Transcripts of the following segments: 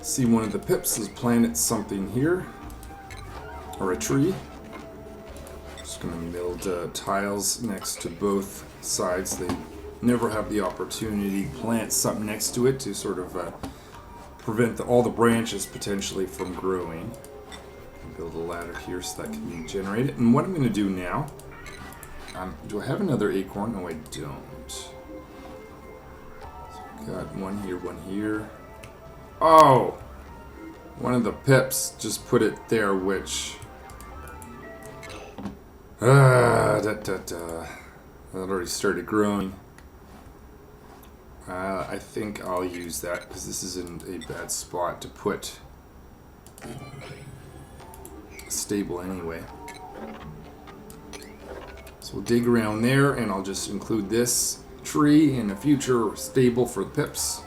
See, one of the pips has planted something here, or a tree. Just going to build tiles next to both sides. They never have the opportunity to plant something next to it to sort of prevent all the branches potentially from growing. Build a ladder here so that can be generated. And what I'm going to do now, do I have another acorn? No, I don't. So I've got one here, one here. Oh! One of the pips just put it there, which... That already started growing. I think I'll use that because this isn't a bad spot to put a stable anyway. So we'll dig around there and I'll just include this tree in a future stable for the pips.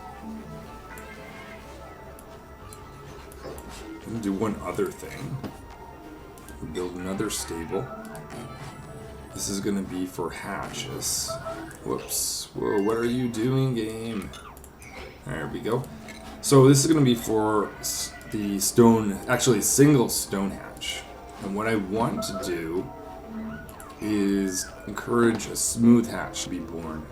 I'm gonna do one other thing. We'll build another stable. This is gonna be for hatches. Whoops. Whoa, what are you doing, game? There we go. So this is gonna be for the stone, actually a single stone hatch. And what I want to do is encourage a smooth hatch to be born.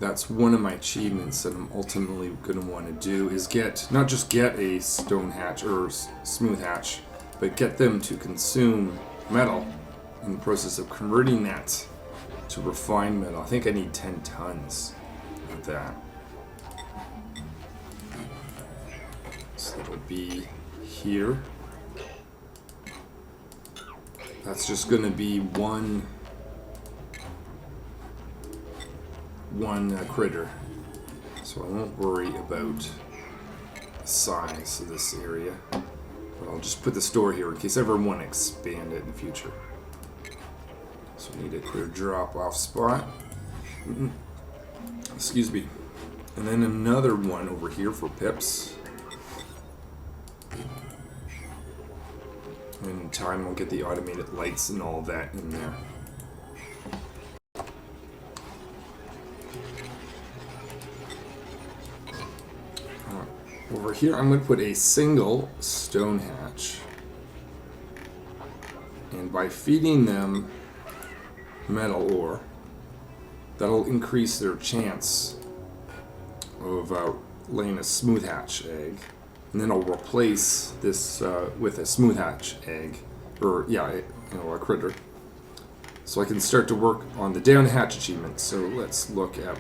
That's one of my achievements that I'm ultimately going to want to do, is not just get a stone hatch or smooth hatch, but get them to consume metal in the process of converting that to refined metal. I think I need 10 tons of that. So it'll be here. That's just going to be one critter, so I won't worry about the size of this area, but I'll just put the store here in case I ever want to expand it in the future. So we need a clear drop off spot. Excuse me. And then another one over here for pips. And in time we'll get the automated lights and all that in there. Over here I'm going to put a single stone hatch. And by feeding them metal ore, that'll increase their chance of laying a smooth hatch egg. And then I'll replace this with a smooth hatch egg, or yeah, a critter. So I can start to work on the down hatch achievement. So let's look at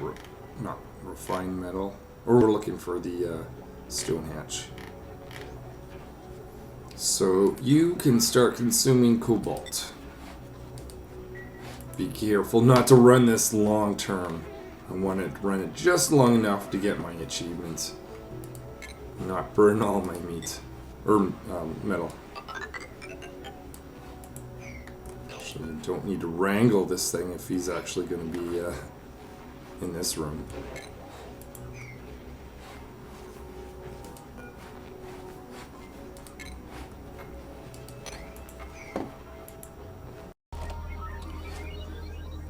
not refined metal, or we're looking for the stone hatch. So you can start consuming cobalt. Be careful not to run this long term. I want to run it just long enough to get my achievements. Not burn all my meat. Or metal. So you don't need to wrangle this thing if he's actually going to be in this room.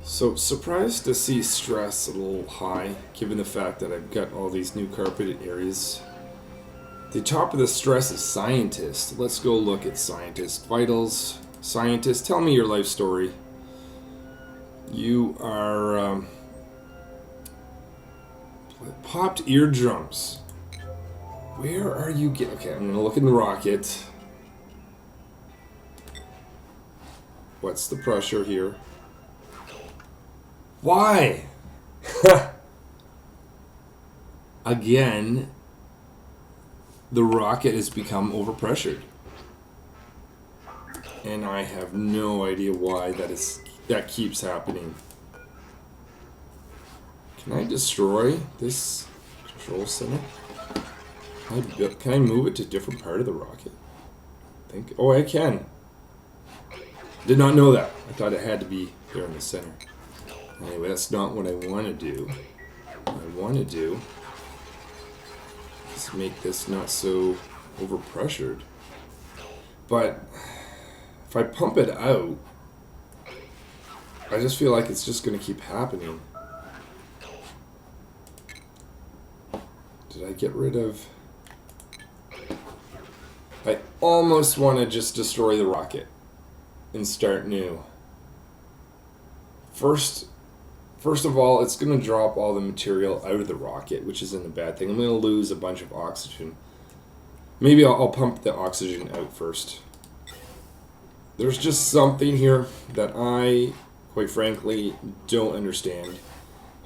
So, surprised to see stress a little high, given the fact that I've got all these new carpeted areas. The top of the stress is scientist. Let's go look at scientist vitals. Scientist, tell me your life story. You are popped eardrums. Where are you okay, I'm gonna look in the rocket. What's the pressure here? Why? Again, the rocket has become overpressured. And I have no idea why that keeps happening. Can I destroy this control center? Can I move it to a different part of the rocket? Oh, I can. Did not know that. I thought it had to be there in the center. Anyway, that's not what I want to do. What I want to do is make this not so overpressured. But if I pump it out, I just feel like it's just going to keep happening. Did I get rid of... I almost want to just destroy the rocket and start new. First of all, it's going to drop all the material out of the rocket, which isn't a bad thing. I'm going to lose a bunch of oxygen. Maybe I'll pump the oxygen out first. There's just something here that I, quite frankly, don't understand.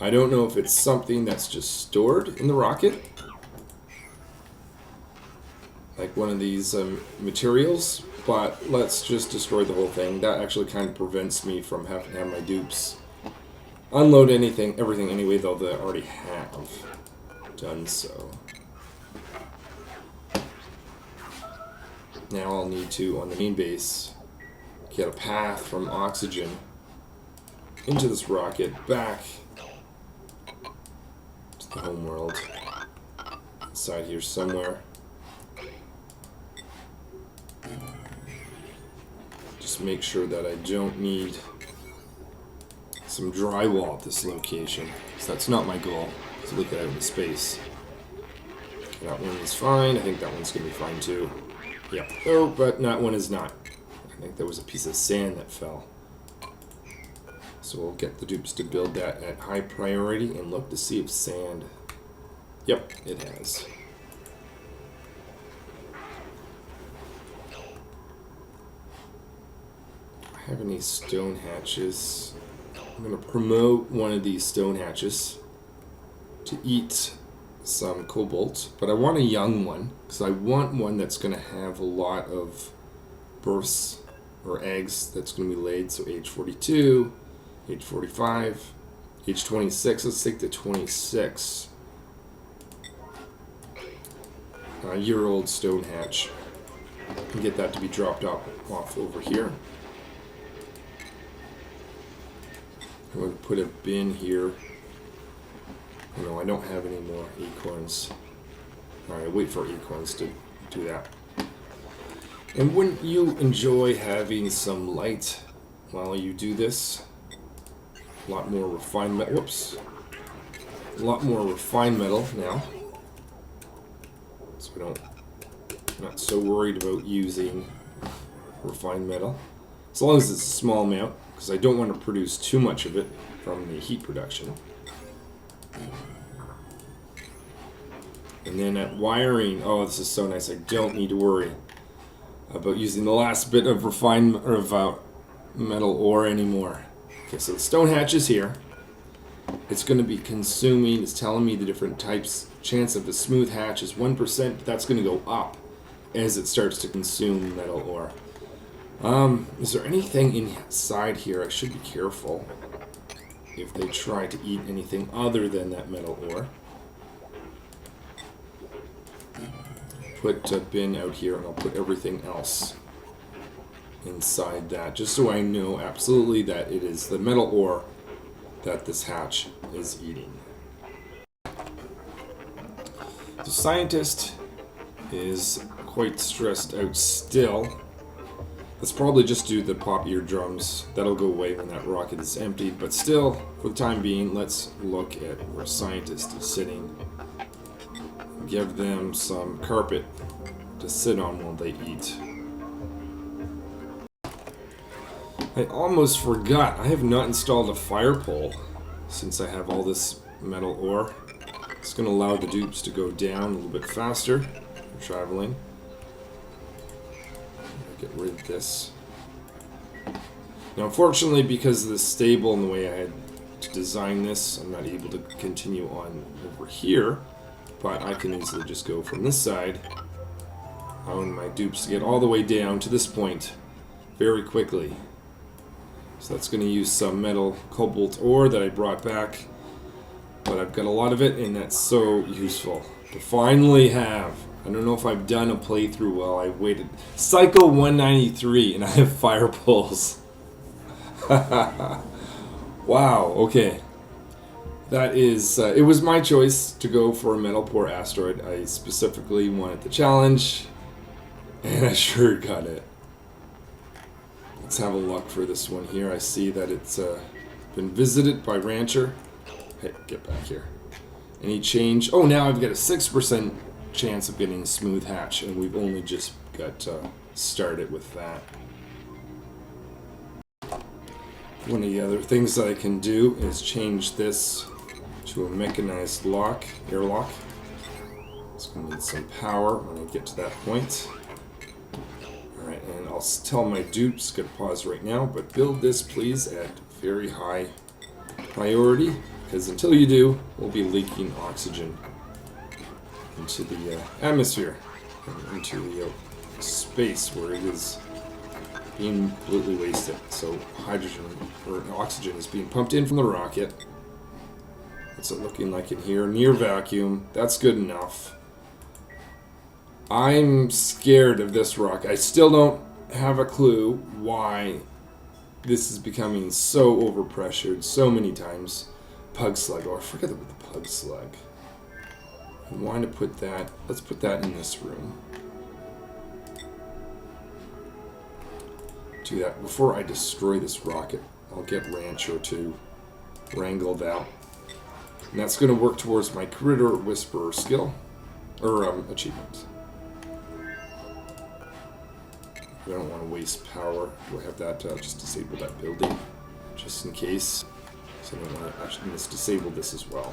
I don't know if it's something that's just stored in the rocket, like one of these materials, but let's just destroy the whole thing. That actually kind of prevents me from having to have my dupes unload everything anyway, though they already have done so. Now I'll need to, on the main base, get a path from oxygen into this rocket back to the home world. Inside here somewhere. Just make sure that I don't need some drywall at this location, because that's not my goal, to look at it in space. That one is fine. I think that one's going to be fine too. Yeah. Oh, but that one is not. I think there was a piece of sand that fell. So we'll get the dupes to build that at high priority and look to see if sand... Yep, it has. Do I have any stone hatches? I'm going to promote one of these stone hatches to eat some cobalt, but I want a young one, because I want one that's going to have a lot of births or eggs that's going to be laid. So age 42, age 45, age 26. Let's take the 26. A year-old stone hatch. And get that to be dropped off over here. I'm going to put a bin here. No, I don't have any more acorns. Alright, wait for acorns to do that. And wouldn't you enjoy having some light while you do this? A lot more refined metal. Whoops. A lot more refined metal now. So I'm not so worried about using refined metal. As long as it's a small amount, because I don't want to produce too much of it from the heat production. And then at wiring, oh, this is so nice. I don't need to worry about using the last bit of refined metal ore anymore. Okay, so the stone hatch is here. It's going to be consuming, it's telling me the different types. Chance of the smooth hatch is 1%, but that's going to go up as it starts to consume metal ore. Is there anything inside here? I should be careful if they try to eat anything other than that metal ore. Put a bin out here, and I'll put everything else inside that, just so I know absolutely that it is the metal ore that this hatch is eating. The scientist is quite stressed out still. Let's probably just do the pop eardrums. That'll go away when that rocket is emptied, but still, for the time being, let's look at where scientist is sitting. Give them some carpet to sit on while they eat. I almost forgot, I have not installed a fire pole since I have all this metal ore. It's going to allow the dupes to go down a little bit faster for traveling. Get rid of this. Now, unfortunately, because of the stable and the way I had to design this, I'm not able to continue on over here, but I can easily just go from this side. I want my dupes to get all the way down to this point very quickly. So that's going to use some metal cobalt ore that I brought back, but I've got a lot of it, and that's so useful to finally have. I don't know if I've done a playthrough while I've waited. Cycle 193, and I have fire poles. Wow, okay. That is, it was my choice to go for a metal poor asteroid. I specifically wanted the challenge, and I sure got it. Let's have a look for this one here. I see that it's been visited by Rancher. Hey, get back here. Any change? Oh, now I've got a 6% chance of getting a smooth hatch, and we've only just got started with that. One of the other things that I can do is change this to a mechanized airlock. It's going to need some power when I get to that point. Alright, and I'll tell my dupes, going to pause right now, but build this please at very high priority, because until you do, we'll be leaking oxygen into the atmosphere, into the space where it is being completely wasted. So hydrogen, or oxygen, is being pumped in from the rocket. What's it looking like in here? Near vacuum. That's good enough. I'm scared of this rocket. I still don't have a clue why this is becoming so overpressured so many times. Pug slug. Oh, I forget about the pug slug. I want to put that. Let's put that in this room. Do that before I destroy this rocket. I'll get Rancher to wrangle that. And that's going to work towards my Critter Whisperer skill. Or achievement. I don't want to waste power. Do I have that? Just disable that building. Just in case. So I don't want to actually disable this as well.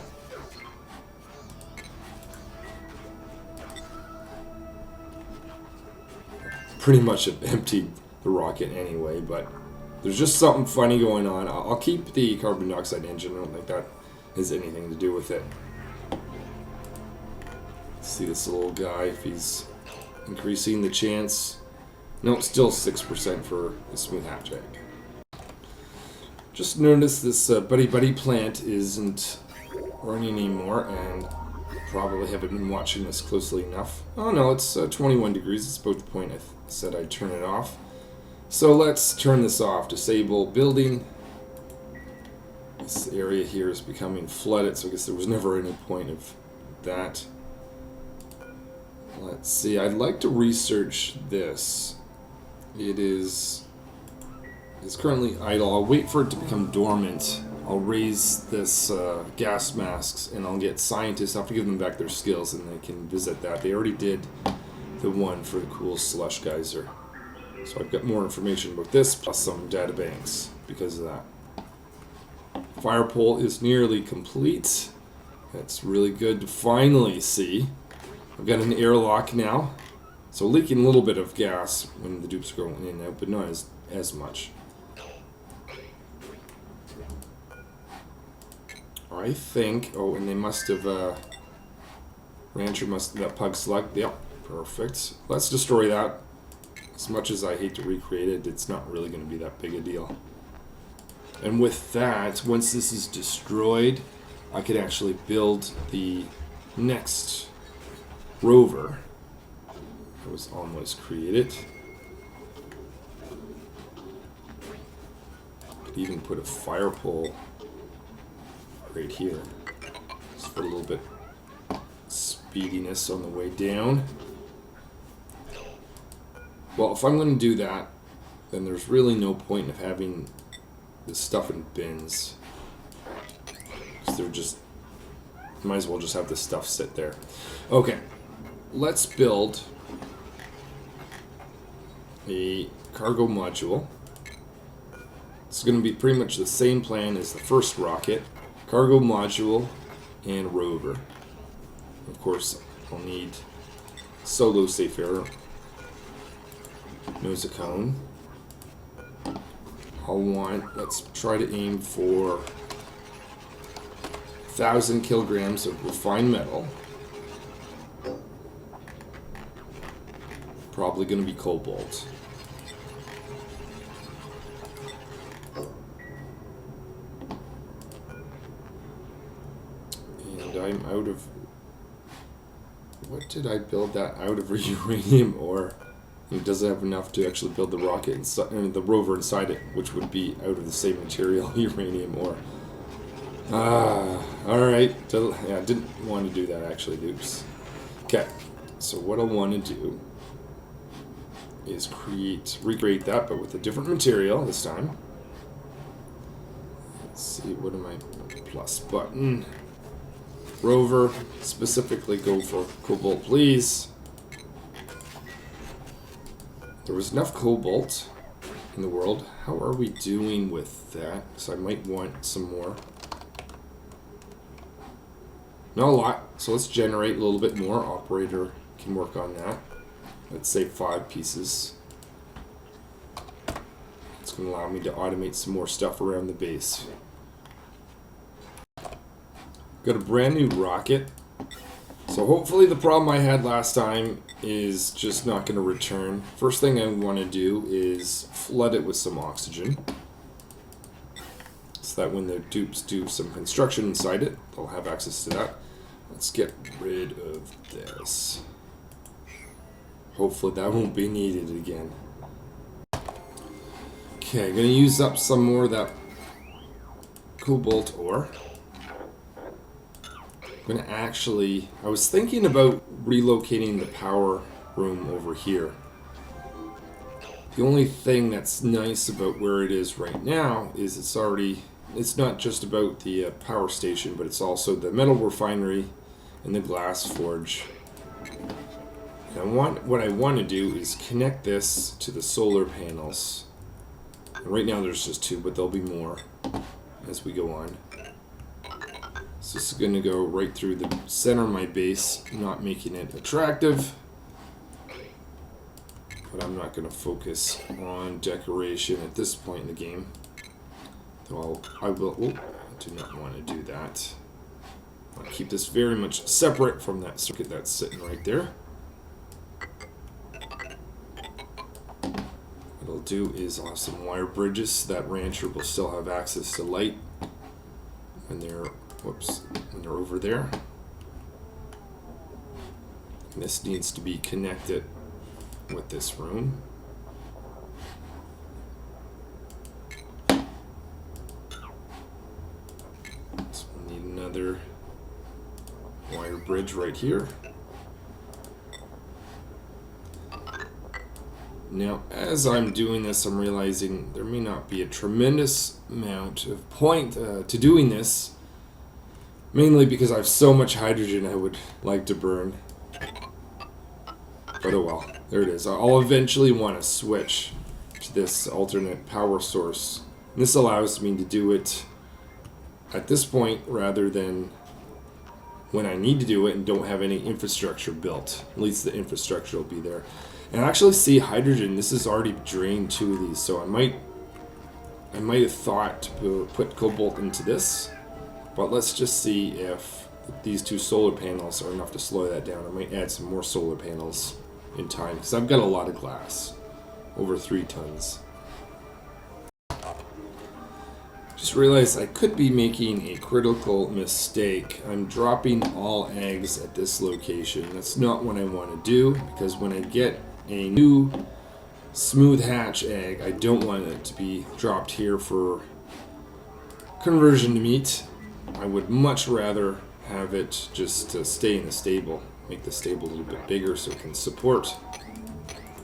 Pretty much have emptied the rocket anyway, but there's just something funny going on. I'll keep the carbon dioxide engine. I don't think that has anything to do with it. See this little guy, if he's increasing the chance. No, still 6% for the smooth hatch egg. Just noticed this buddy plant isn't running anymore, and probably haven't been watching this closely enough. Oh no, it's 21 degrees. It's about the point I said I'd turn it off. So let's turn this off. Disable building. This area here is becoming flooded, so I guess there was never any point of that. Let's see. I'd like to research this. It's currently idle. I'll wait for it to become dormant. I'll raise this gas masks, and I'll get scientists. I'll have to give them back their skills, and they can visit that. They already did the one for the cool slush geyser. So I've got more information about this, plus some data banks because of that. Fire pole is nearly complete. That's really good to finally see. I've got an airlock now. So leaking a little bit of gas when the dupes are going in and out, but not as much. I think, oh, and they must have, Rancher must have, that pug slug, yep, perfect. Let's destroy that. As much as I hate to recreate it, it's not really going to be that big a deal. And with that, once this is destroyed, I could actually build the next rover. It was almost created. Could even put a fire pole right here, just for a little bit speediness on the way down. Well, if I'm going to do that, then there's really no point of having this stuff in bins, because they're just, might as well just have this stuff sit there. Okay, let's build a cargo module. It's going to be pretty much the same plan as the first rocket. Cargo module and rover. Of course, I'll need solo safe air nosicone. I'll want, let's try to aim for 1,000 kilograms of refined metal. Probably going to be cobalt. And I'm out of... What did I build that out of? Uranium ore? It doesn't have enough to actually build the rocket inside, the rover inside it, which would be out of the same material, uranium ore. Alright. Yeah, I didn't want to do that actually, oops. Okay, so what I want to do is recreate that, but with a different material this time. Let's see, what am I, plus button, Rover, specifically go for cobalt, please. There was enough cobalt in the world. How are we doing with that? So I might want some more. Not a lot, so let's generate a little bit more. Operator can work on that. Let's say 5 pieces. It's going to allow me to automate some more stuff around the base. Got a brand new rocket. So hopefully the problem I had last time is just not going to return. First thing I want to do is flood it with some oxygen, so that when the dupes do some construction inside it, they'll have access to that. Let's get rid of this. Hopefully that won't be needed again. Okay, I'm going to use up some more of that cobalt ore. I'm going to actually... I was thinking about relocating the power room over here. The only thing that's nice about where it is right now is it's already... It's not just about the power station, but it's also the metal refinery and the glass forge. And what I want to do is connect this to the solar panels. And right now there's just 2, but there'll be more as we go on. So this is going to go right through the center of my base, not making it attractive. But I'm not going to focus on decoration at this point in the game. Though I will. Oh, I do not want to do that. I want to keep this very much separate from that circuit that's sitting right there. What I'll do is I'll have some wire bridges so that rancher will still have access to light when they're, when they're over there. And this needs to be connected with this room. So we'll need another wire bridge right here. Now, as I'm doing this, I'm realizing there may not be a tremendous amount of point to doing this, mainly because I have so much hydrogen I would like to burn. But oh well, there it is. I'll eventually want to switch to this alternate power source. And this allows me to do it at this point rather than when I need to do it and don't have any infrastructure built. At least the infrastructure will be there. And I actually see hydrogen. This has already drained 2 of these, so I might have thought to put cobalt into this. But let's just see if these 2 solar panels are enough to slow that down. I might add some more solar panels in time, because I've got a lot of glass, over 3 tons. Just realized I could be making a critical mistake. I'm dropping all eggs at this location. That's not what I want to do, because when I get a new smooth hatch egg, I don't want it to be dropped here for conversion to meat. I would much rather have it just stay in the stable. Make the stable a little bit bigger so it can support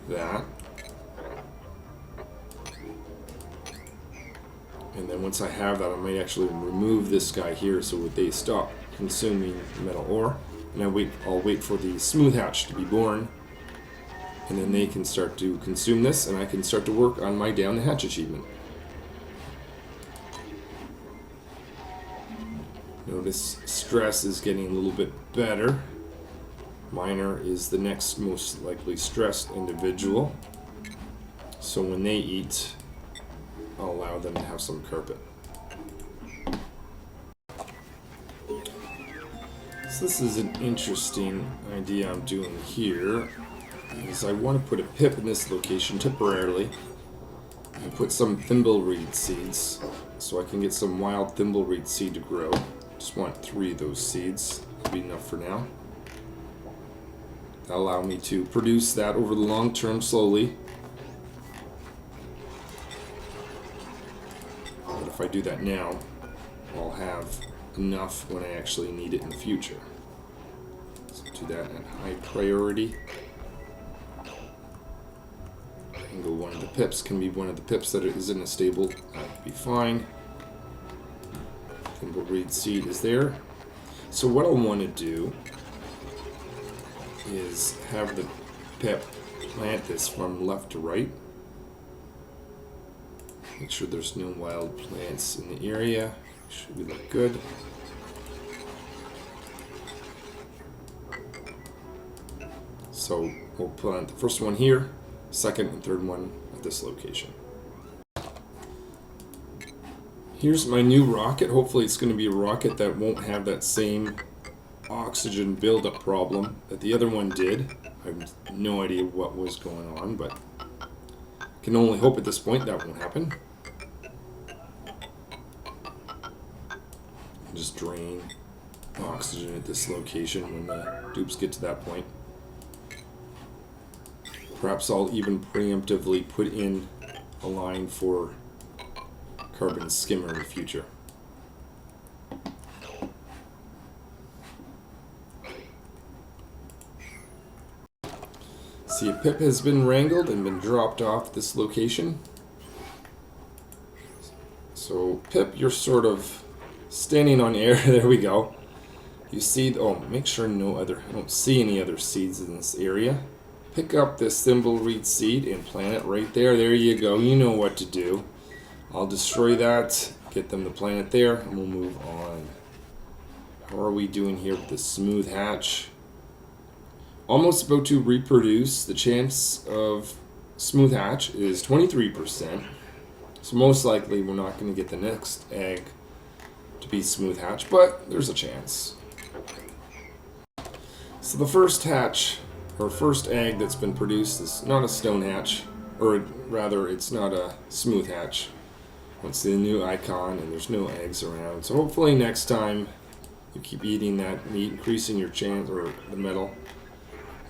that. And then once I have that, I might actually remove this guy here so that they stop consuming metal ore. And I'll wait for the smooth hatch to be born. And then they can start to consume this, and I can start to work on my down the hatch achievement. Notice stress is getting a little bit better. Miner is the next most likely stressed individual. So when they eat, I'll allow them to have some carpet. So this is an interesting idea I'm doing here. Is I want to put a pip in this location temporarily and put some thimbleweed seeds so I can get some wild thimbleweed seed to grow. Just want 3 of those seeds. That'll be enough for now. That'll allow me to produce that over the long term slowly. But if I do that now, I'll have enough when I actually need it in the future. So do that at high priority. And go one of the pips, can be one of the pips that is in a stable. That would be fine. Thimbleweed seed is there. So what I'll want to do is have the Pip plant this from left to right. Make sure there's no wild plants in the area. Should we look good? So we'll plant the first one here, second and third one at this location. Here's my new rocket. Hopefully it's going to be a rocket that won't have that same oxygen buildup problem that the other one did. I have no idea what was going on, but can only hope at this point that won't happen. Just drain oxygen at this location when the dupes get to that point. Perhaps I'll even preemptively put in a line for carbon skimmer in the future. See, a Pip has been wrangled and been dropped off this location. So Pip, you're sort of standing on air. There we go. You see, oh, make sure I don't see any other seeds in this area. Pick up this thimbleweed seed and plant it right there. There you go. You know what to do. I'll destroy that, get them to plant it there, and we'll move on. How are we doing here with the smooth hatch? Almost about to reproduce. The chance of smooth hatch is 23%. So most likely we're not going to get the next egg to be smooth hatch, but there's a chance. So the first hatch, or first egg that's been produced is not a stone hatch, or rather it's not a smooth hatch. It's the new icon and there's no eggs around. So hopefully next time you keep eating that meat, increasing your chance, or the metal,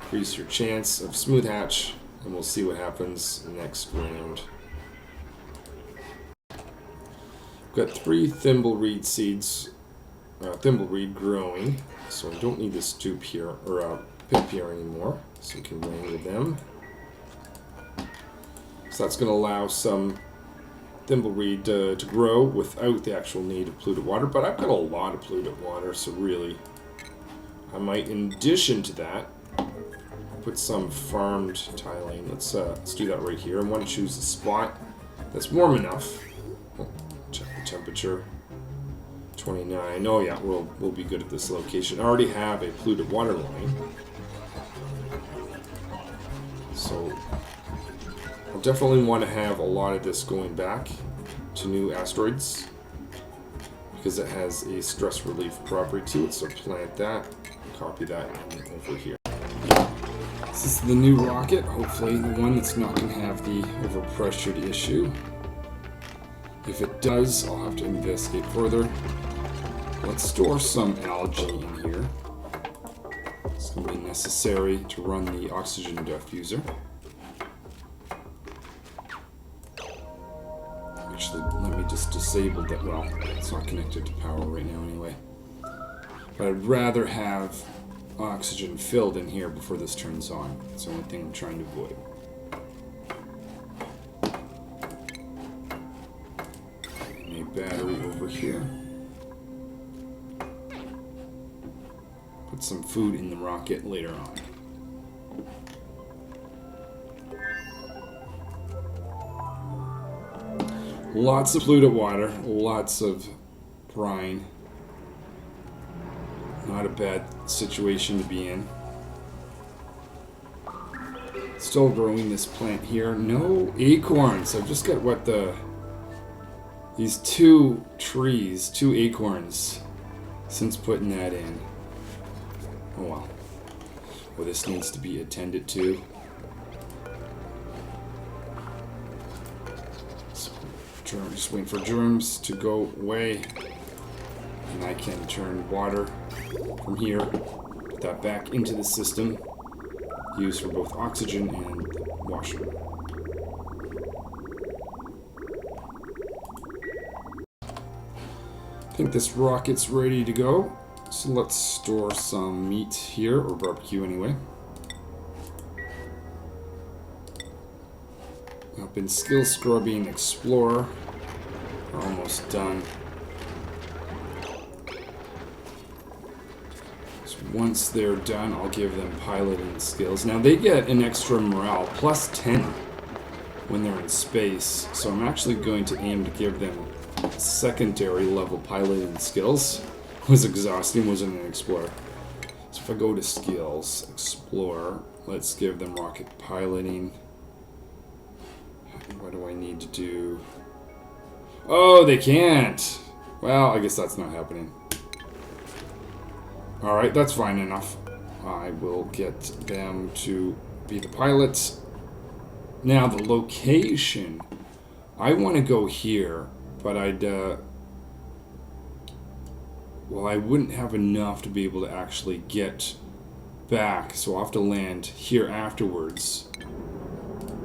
increase your chance of smooth hatch, and we'll see what happens next round. We've got 3 thimbleweed seeds, thimbleweed growing, so I don't need this dupe here, or Pip here anymore, so we can wrangle them. So that's going to allow some thimbleweed to grow without the actual need of polluted water, but I've got a lot of polluted water, so really I might, in addition to that, put some farmed tiling. Let's do that right here. I want to choose a spot that's warm enough. Oh, check the temperature. 29. Oh yeah, we'll be good at this location. I already have a polluted water line, so I'll definitely want to have a lot of this going back to new asteroids because it has a stress relief property to it. So plant that, copy that, and over here. This is the new rocket, hopefully the one that's not going to have the overpressured issue. If it does, I'll have to investigate further. Let's store some algae in here. It's going to be necessary to run the oxygen diffuser. Actually, let me just disable that. Well, it's not connected to power right now anyway. But I'd rather have oxygen filled in here before this turns on. It's the only thing I'm trying to avoid. And a battery over here. Put some food in the rocket later on. Lots of polluted water, lots of brine. Not a bad situation to be in. Still growing this plant here. No acorns. I've just got these 2 trees, 2 acorns since putting that in. Oh well. Well, this needs to be attended to. Just waiting for germs to go away. And I can turn water from here, put that back into the system, used for both oxygen and washing. I think this rocket's ready to go, so let's store some meat here, or barbecue anyway. I've been skill scrubbing Explorer. We're almost done. once they're done, I'll give them piloting skills. Now they get an extra morale, plus 10 when they're in space. So I'm actually going to aim to give them secondary level piloting skills. It was exhausting, wasn't an explorer. So if I go to skills, explorer, let's give them rocket piloting. What do I need to do? Oh, they can't. Well, I guess that's not happening. Alright, that's fine enough. I will get them to be the pilots. Now, the location. I want to go here, but well, I wouldn't have enough to be able to actually get back, so I'll have to land here afterwards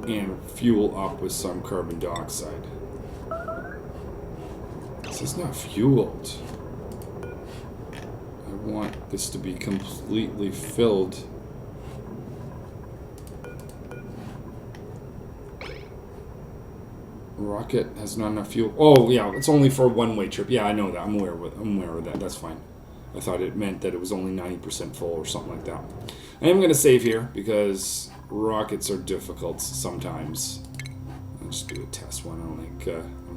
and fuel up with some carbon dioxide. This is not fueled. I want this to be completely filled. Rocket has not enough fuel. Oh, yeah, it's only for a one-way trip. Yeah, I know that. I'm aware of that. That's fine. I thought it meant that it was only 90% full or something like that. I am going to save here because rockets are difficult sometimes. I'll just do a test one. I don't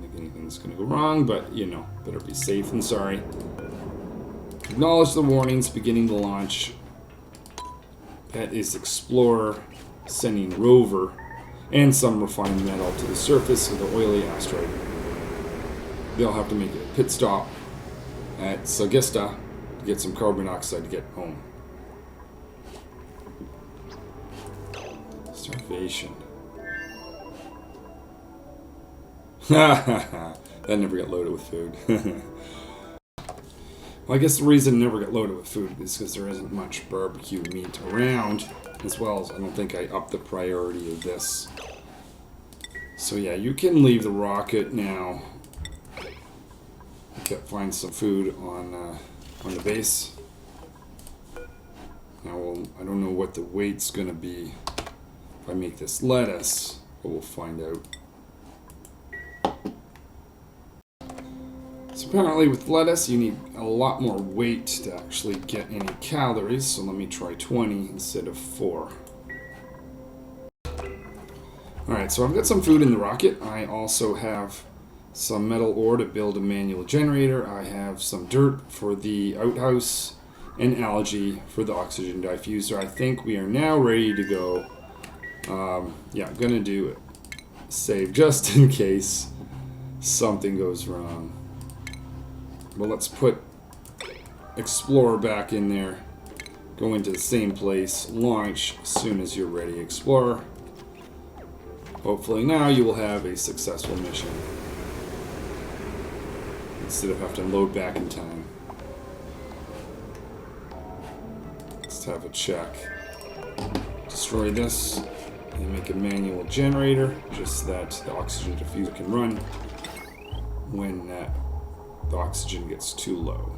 think anything's going to go wrong, but, you know, better be safe than sorry. Acknowledge the warnings beginning the launch. That is Explorer sending Rover and some refined metal to the surface of the Oily Astroid. They'll have to make a pit stop at Sagista to get some carbon dioxide to get home. Starvation. That never got loaded with food. Well, I guess the reason it never got loaded with food is because there isn't much barbecue meat around, as well as I don't think I upped the priority of this. So yeah, you can leave the rocket now. Find some food on the base. Now, I don't know what the weight's going to be if I make this lettuce, but we'll find out. So apparently with lettuce, you need a lot more weight to actually get any calories. So let me try 20 instead of 4. Alright, so I've got some food in the rocket. I also have some metal ore to build a manual generator. I have some dirt for the outhouse and algae for the oxygen diffuser. I think we are now ready to go. Yeah, I'm going to do it. Save just in case something goes wrong. Well, let's put Explorer back in there. Go into the same place. Launch as soon as you're ready, Explorer. Hopefully now you will have a successful mission. Instead of having to load back in time. Let's have a check. Destroy this. And make a manual generator. Just so that the oxygen diffuser can run when the oxygen gets too low.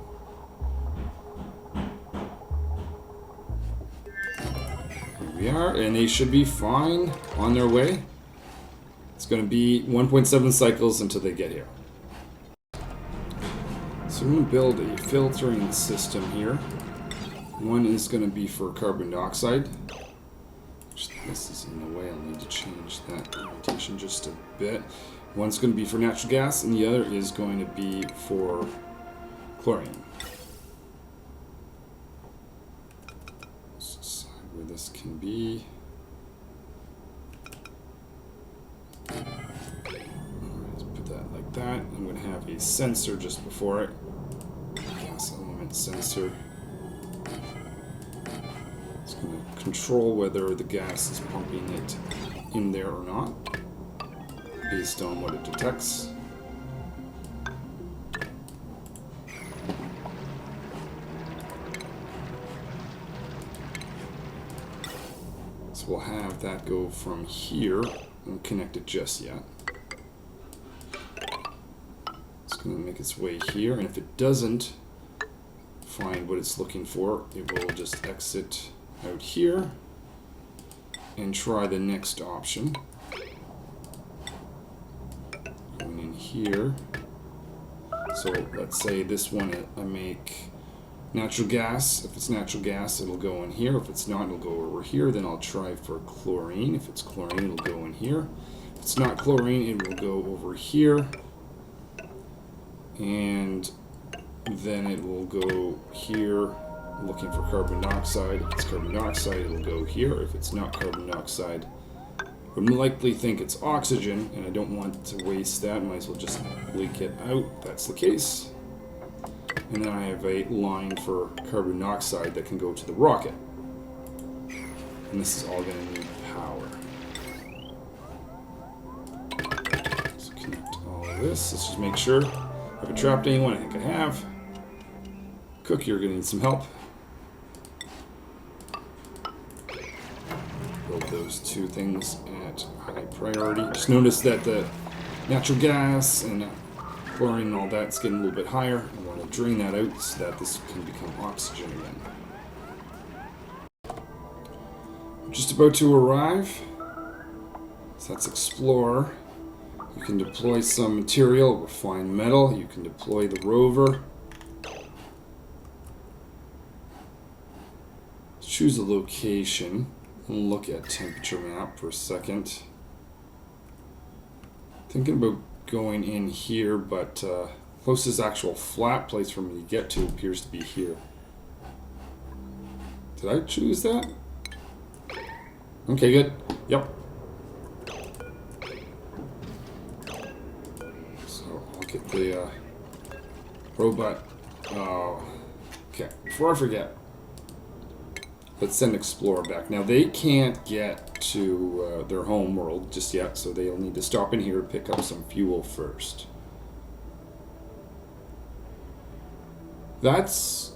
Here we are, and they should be fine on their way. It's going to be 1.7 cycles until they get here. So I'm going to build a filtering system here. One is going to be for carbon dioxide. This is in the way. I'll need to change that orientation just a bit. One's going to be for natural gas, and the other is going to be for chlorine. Let's decide where this can be. Let's put that like that. I'm going to have a sensor just before it. Gas element sensor. It's going to control whether the gas is pumping it in there or not, based on what it detects. So we'll have that go from here. I won't connect it just yet. It's going to make its way here, and if it doesn't find what it's looking for, it will just exit out here and try the next option. Going in here. So let's say this one I make Natural gas, if it's natural gas, it'll go in here. If it's not, it'll go over here. Then I'll try for chlorine. If it's chlorine, it'll go in here. If it's not chlorine, it will go over here. And then it will go here, looking for carbon dioxide. If it's carbon dioxide, it'll go here. If it's not carbon dioxide, I would likely think it's oxygen, and I don't want to waste that. Might as well just leak it out if that's the case. And then I have a line for carbon dioxide that can go to the rocket. And this is all going to need power. So connect all of this. Let's just make sure. Have I trapped anyone? I think I have. Cook, you're going to need some help. Build those two things at high priority. Just notice that the natural gas and chlorine and all that's getting a little bit higher. I want to drain that out so that this can become oxygen again. I'm just about to arrive. So that's explore. You can deploy some material, refined metal. You can deploy the rover. Let's choose a location and look at temperature map for a second. Thinking about going in here, but closest actual flat place for me to get to appears to be here. Did I choose that? Okay, good. Yep. So I'll get the robot. Okay, before I forget, let's send Explorer back. Now they can't get to their home world just yet, so they'll need to stop in here to pick up some fuel first. That's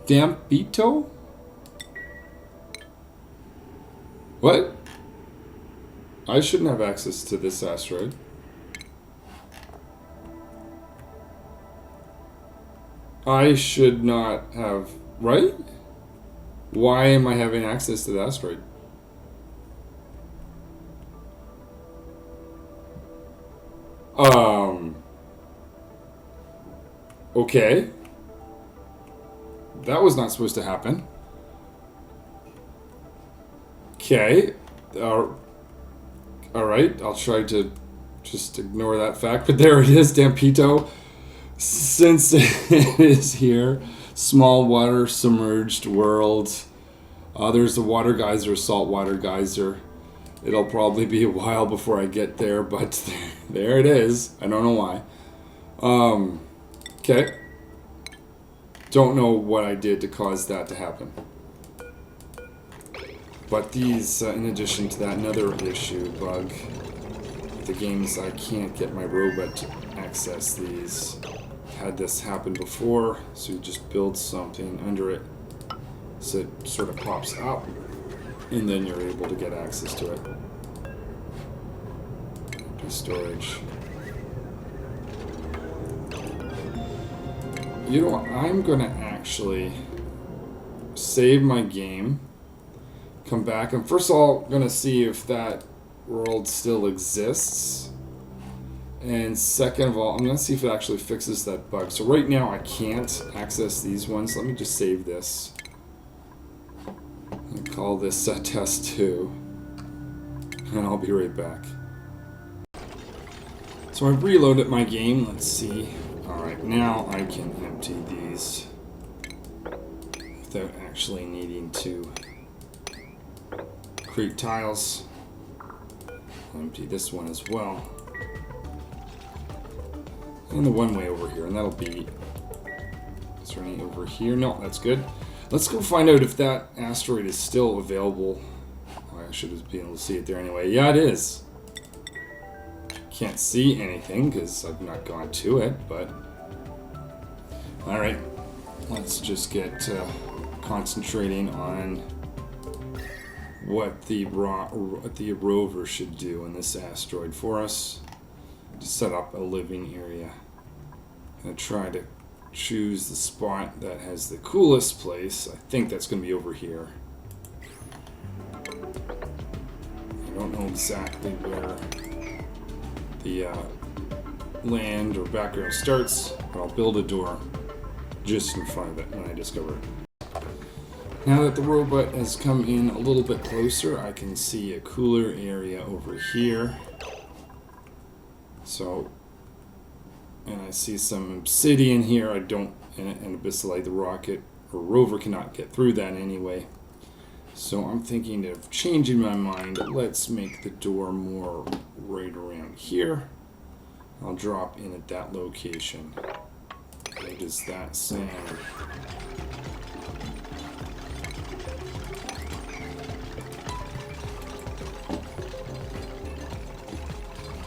Dampito? What? I shouldn't have access to this asteroid. I should not have, right? Why am I having access to the asteroid? Okay. That was not supposed to happen. Okay. Alright, I'll try to just ignore that fact, but there it is, Dampito. Since it is here, small water submerged world. There's a water geyser, saltwater geyser. It'll probably be a while before I get there, but there it is. I don't know why. Okay. Don't know what I did to cause that to happen. But these, in addition to that, another issue, bug. The games, I can't get my robot to access these. Had this happen before, so you just build something under it so it sort of pops up, and then you're able to get access to it. Empty storage. You know what? I'm gonna actually save my game, come back, and first of all, I'm gonna see if that world still exists. And second of all, I'm going to see if it actually fixes that bug. So right now I can't access these ones. Let me just save this. And call this test 2. And I'll be right back. So I've reloaded my game. Let's see. Alright, now I can empty these without actually needing to create tiles. I'll empty this one as well. And the one way over here, and that'll be... Is there any over here? No, that's good. Let's go find out if that asteroid is still available. Oh, I should have been able to see it there anyway. Yeah, it is. Can't see anything because I've not gone to it, but... Alright, let's just get concentrating on what the rover should do in this asteroid for us. To set up a living area. I'm going to try to choose the spot that has the coolest place. I think that's going to be over here. I don't know exactly where the land or background starts, but I'll build a door just in front of it when I discover it. Now that the robot has come in a little bit closer, I can see a cooler area over here. So, and I see some obsidian here. I don't, and abyssalite, the rocket or rover cannot get through that anyway. So I'm thinking of changing my mind. Let's make the door more right around here. I'll drop in at that location. What does that sound?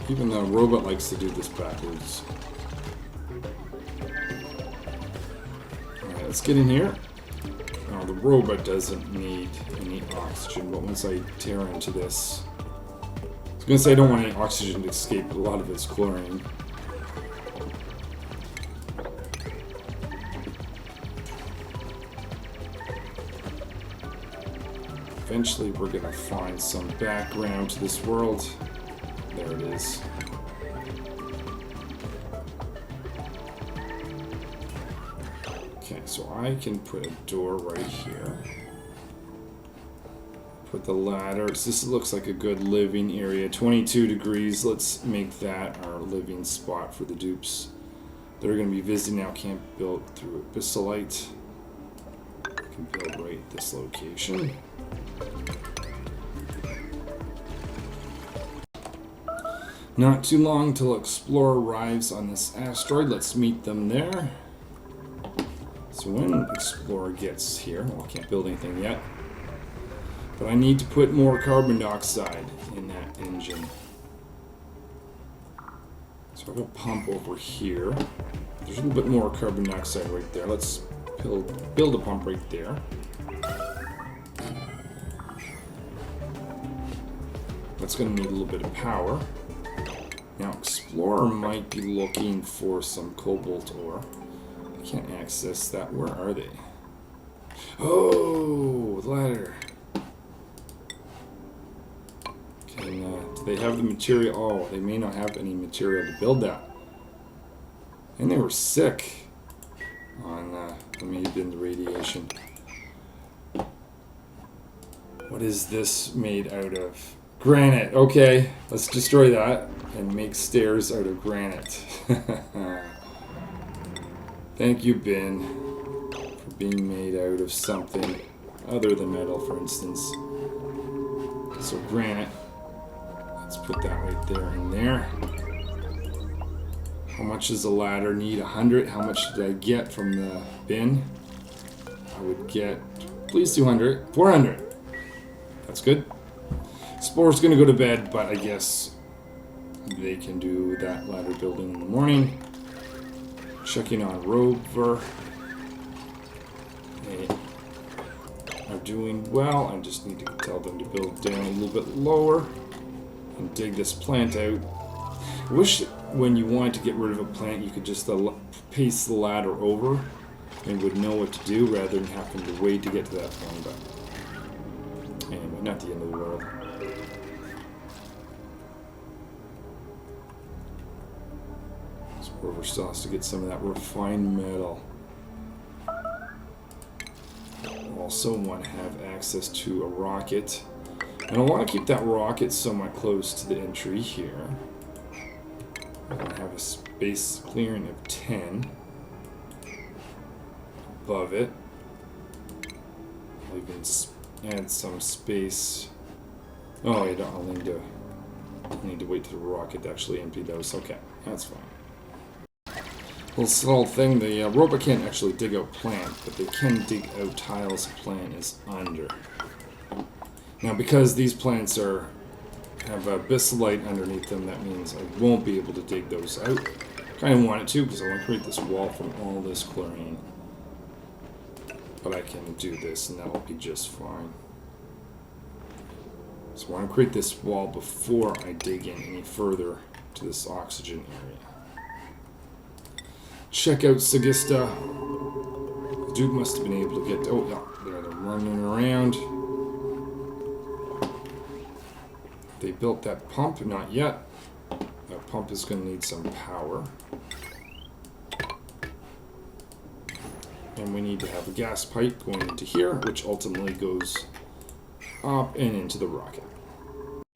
Even the robot likes to do this backwards. Alright, let's get in here. Oh, the robot doesn't need any oxygen, but once I tear into this... I was going to say I don't want any oxygen to escape, but a lot of it's chlorine. Eventually we're going to find some background to this world. There it is. Okay, so I can put a door right here. Put the ladder. So this looks like a good living area. 22 degrees. Let's make that our living spot for the dupes. They're going to be visiting our camp built through abyssalite. I can build right at this location. Not too long till Explorer arrives on this asteroid. Let's meet them there. So when Explorer gets here, well, I can't build anything yet, but I need to put more carbon dioxide in that engine. So I have a pump over here. There's a little bit more carbon dioxide right there. Let's build a pump right there. That's going to need a little bit of power. Now, Explorer might be looking for some cobalt ore. I can't access that. Where are they? Oh, the ladder. Do they have the material? Oh, they may not have any material to build that. And they were sick on maybe in the radiation. What is this made out of? Granite. Okay, let's destroy that and make stairs out of granite. Thank you, Ben, for being made out of something other than metal, for instance. So granite. Let's put that right there and there. How much does the ladder need? 100. How much did I get from the bin? I would get, please, 200. 400. That's good. Explorer's gonna go to bed, but I guess they can do that ladder building in the morning. Checking on Rover. They are doing well. I just need to tell them to build down a little bit lower and dig this plant out. I wish when you wanted to get rid of a plant, you could just paste the ladder over and would know what to do rather than having to wait to get to that point. But anyway, not the end of the world. Rover still has to get some of that refined metal. Also want to have access to a rocket. And I want to keep that rocket somewhat close to the entry here. I want to have a space clearing of 10 above it. I'll even add some space. Oh, I'll need to wait till the rocket to actually empty those. Okay, that's fine. Little subtle thing, the robot can't actually dig out plant, but they can dig out tiles the plant is under. Now, because these plants have abyssalite underneath them, that means I won't be able to dig those out. Kind of want it to, because I want to create this wall from all this chlorine. But I can do this, and that'll be just fine. So I want to create this wall before I dig in any further to this oxygen area. Check out Sagista. The Duke must have been able to get... Oh, yeah, they're running around. They built that pump? Not yet. That pump is going to need some power. And we need to have a gas pipe going into here, which ultimately goes up and into the rocket.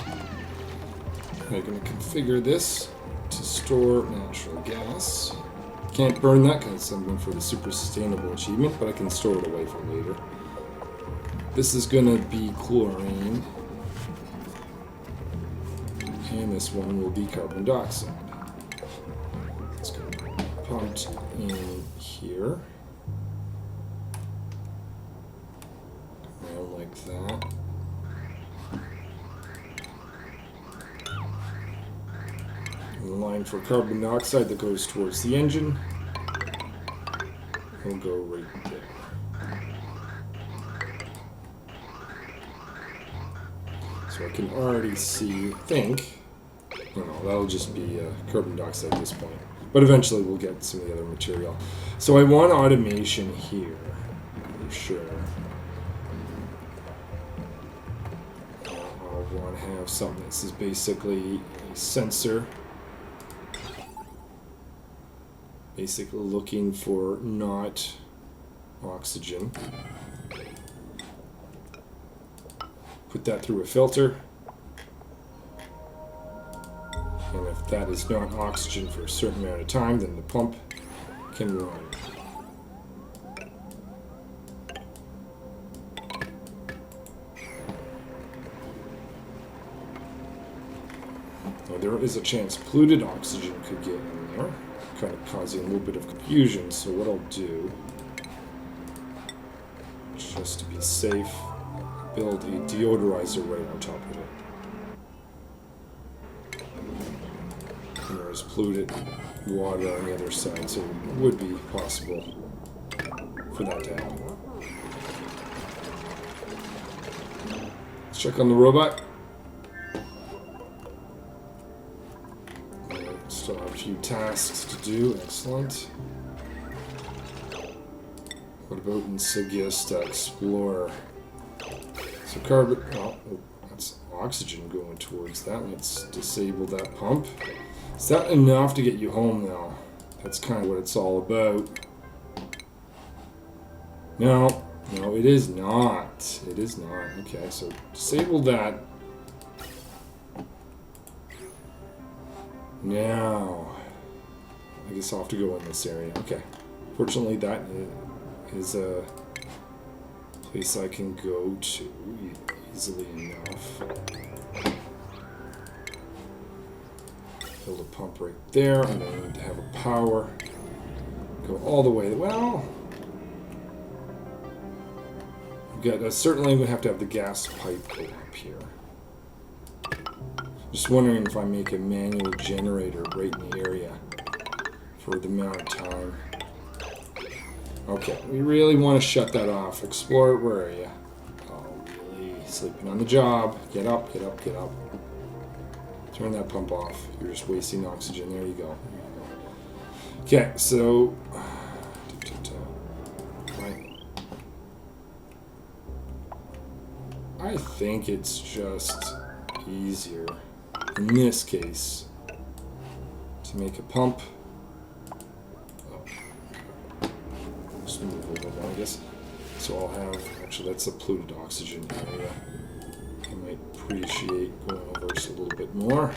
I'm going to configure this to store natural gas. Can't burn that because I'm going for the super sustainable achievement, but I can store it away for later. This is going to be chlorine. And this one will be carbon dioxide. It's going to be pumped in here. Around like that. And the line for carbon dioxide that goes towards the engine will go right there. So I can already think, that'll just be carbon dioxide at this point. But eventually we'll get some of the other material. So I want automation here, for sure. I want to have something. This is basically a sensor. Basically looking for not oxygen. Put that through a filter. And if that is not oxygen for a certain amount of time, then the pump can run. Now, there is a chance polluted oxygen could get in there, kind of causing a little bit of confusion. So what I'll do, just to be safe, build a deodorizer right on top of it. And there's polluted water on the other side, so it would be possible for that to happen. Let's check on the robot. Still have a few tasks to do. Excellent. What about Insidious Explorer? So carbon, well, that's oxygen going towards that. Let's disable that pump. Is that enough to get you home though? That's kind of what it's all about. No, it is not. It is not. Okay, so disable that. Now, I guess I'll have to go in this area. Okay. Fortunately, that is a place I can go to easily enough. Build a pump right there, and I need to have a power. Go all the way. Well, certainly we have to have the gas pipe go up here. Just wondering if I make a manual generator right in the area for the amount of time. Okay, we really want to shut that off. Explorer, where are you? Oh, really? Sleeping on the job. Get up, get up, get up. Turn that pump off. You're just wasting oxygen. There you go. Okay, so... I think it's just easier, in this case, to make a pump. Oh. Just move a little bit, I guess. So I'll have... Actually, that's a polluted oxygen area. I might appreciate going over just a little bit more.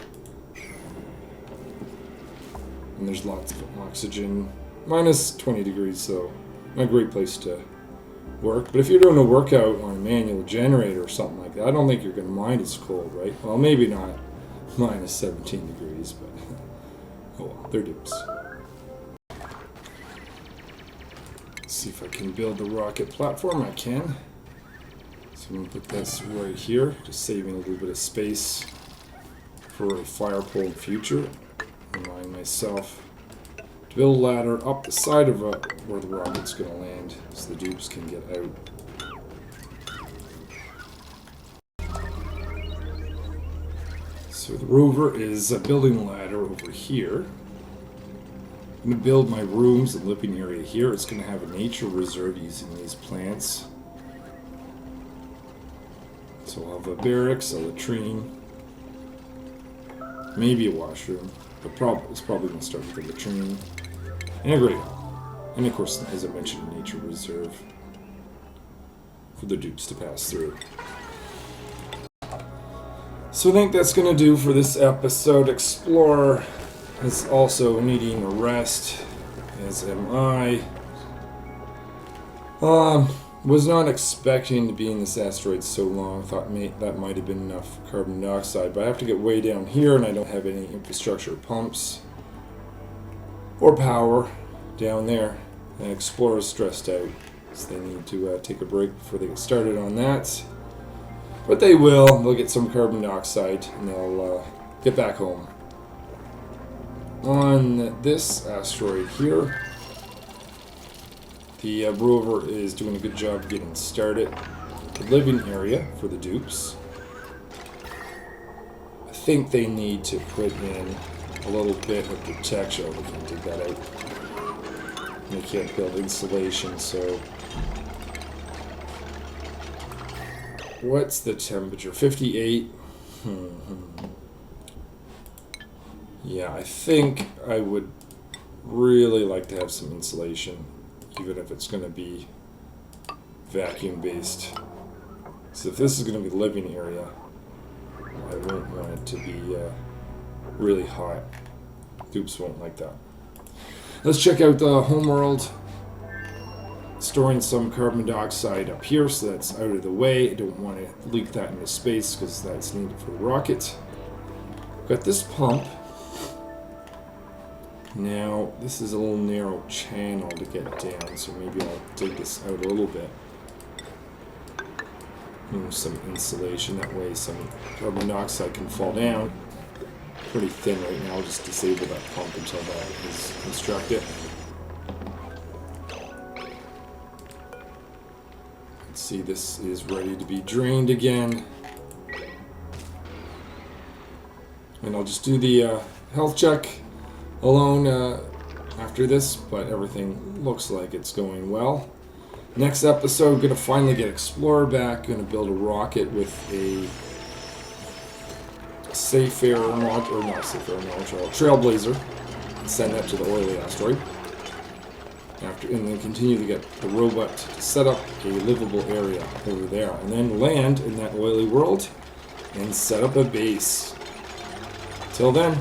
And there's lots of oxygen. Minus 20 degrees, so not a great place to work. But if you're doing a workout on a manual generator or something like that, I don't think you're going to mind it's cold, right? Well, maybe not minus 17 degrees, but oh well, they're dupes. Let's see if I can build the rocket platform. I can. So I'm going to put this right here, just saving a little bit of space for a fire pole in future. Remind myself to build a ladder up the side of where the rocket's going to land so the dupes can get out. So the rover is building a ladder over here. I'm going to build my rooms and living area here. It's going to have a nature reserve using these plants. So I'll have a barracks, a latrine, maybe a washroom, but it's probably going to start with a latrine, and a great hall. And of course, as I mentioned, nature reserve for the dupes to pass through. So I think that's going to do for this episode. Explorer is also needing a rest, as am I. Was not expecting to be in this asteroid so long. Thought that might have been enough carbon dioxide, but I have to get way down here, and I don't have any infrastructure, pumps, or power down there. And Explorer's stressed out, so they need to take a break before they get started on that. But they will. They'll get some carbon dioxide, and they'll get back home. On this asteroid here, the Rover is doing a good job getting started. The living area for the dupes. I think they need to put in a little bit of protection. Oh, we can't dig that out. They can't build insulation, so... What's the temperature? 58? Yeah, I think I would really like to have some insulation, even if it's going to be vacuum-based. So if this is going to be the living area, I won't want it to be really hot. Dupes won't like that. Let's check out the homeworld. Storing some carbon dioxide up here, so that's out of the way. I don't want to leak that into space because that's needed for the rocket. Got this pump. Now, this is a little narrow channel to get down, so maybe I'll dig this out a little bit. Move some insulation, that way some carbon dioxide can fall down. Pretty thin right now, I'll just disable that pump until that is constructed. Let's see, this is ready to be drained again. And I'll just do the health check alone after this, but everything looks like it's going well. Next episode, gonna finally get Explorer back. Gonna build a rocket with a Seafarer module, or not Seafarer module, Trailblazer. Send that to the Oily Astroid. And then continue to get the robot to set up a livable area over there, and then land in that oily world and set up a base. Till then.